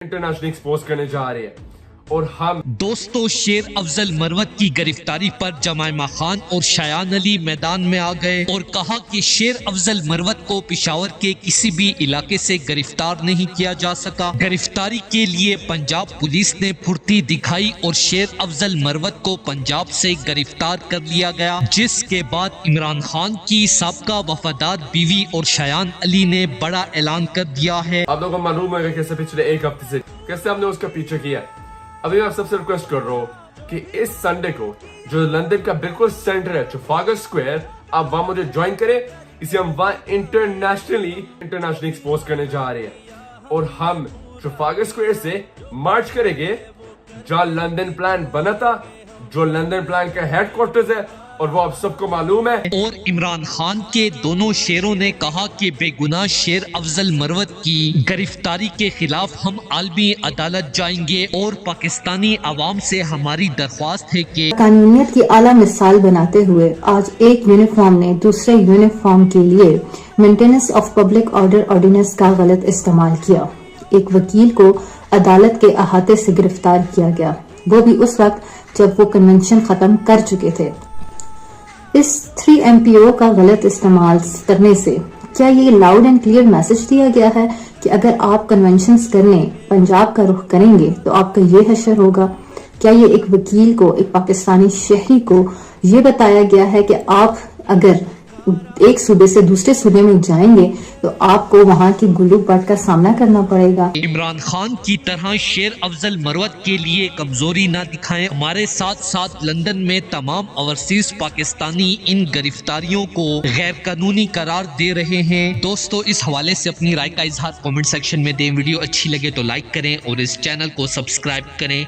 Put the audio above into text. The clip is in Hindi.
इंटरनेशनल एक्सपोज करने जा रहे हैं और हम दोस्तों शेर अफजल मरवत की गिरफ्तारी पर जमायमा खान और शायान अली मैदान में आ गए और कहा कि शेर अफजल मरवत को पिशावर के किसी भी इलाके से गिरफ्तार नहीं किया जा सका। गिरफ्तारी के लिए पंजाब पुलिस ने फुर्ती दिखाई और शेर अफजल मरवत को पंजाब से गिरफ्तार कर लिया गया, जिसके बाद इमरान खान की साबका वफादार बीवी और शायान अली ने बड़ा ऐलान कर दिया है। आप लोगों को मालूम है कैसे पिछले एक हफ्ते से कैसे हमने उसका पीछे किया। अभी मैं सबसे रिक्वेस्ट कर रहा हूँ कि इस संडे को जो लंदन का बिल्कुल सेंटर है ट्रफालगर स्क्वायर, आप वहां मुझे ज्वाइन करें। इसे हम वहां इंटरनेशनल एक्सपोज करने जा रहे हैं और हम ट्रफालगर स्क्वायर से मार्च करेंगे जहां लंदन प्लान बना था, जो लंदन प्लान का हेडक्वार्टर्स है और वो आप सबको मालूम है। और इमरान खान के दोनों शेरों ने कहा कि बेगुनाह शेर अफजल मरवत की गिरफ्तारी के खिलाफ हम आलमी अदालत जाएंगे और पाकिस्तानी अवाम से हमारी दरख्वास्त है कि कानूनियत की आला मिसाल बनाते हुए आज एक यूनिफॉर्म ने दूसरे यूनिफॉर्म के लिए maintenance of public order ordinance का गलत इस्तेमाल किया। एक वकील को अदालत के अहाते से गिरफ्तार किया गया, वो भी उस वक्त जब वो कन्वेंशन खत्म कर चुके थे। इस 3 MPO का गलत इस्तेमाल करने से क्या ये लाउड एंड क्लियर मैसेज दिया गया है कि अगर आप कन्वेंशंस करने पंजाब का रुख करेंगे तो आपका ये हशर होगा? क्या ये एक वकील को, एक पाकिस्तानी शहरी को ये बताया गया है कि आप अगर एक सूबे से दूसरे सूबे में जाएंगे तो आपको वहां की गुल्लू बाट का सामना करना पड़ेगा? इमरान खान की तरह शेर अफजल मरवत के लिए कमजोरी ना दिखाएं। हमारे साथ साथ लंदन में तमाम ओवरसीज पाकिस्तानी इन गिरफ्तारियों को गैर कानूनी करार दे रहे हैं। दोस्तों इस हवाले से अपनी राय का इजहार कमेंट सेक्शन में दें। वीडियो अच्छी लगे तो लाइक करें और इस चैनल को सब्सक्राइब करें।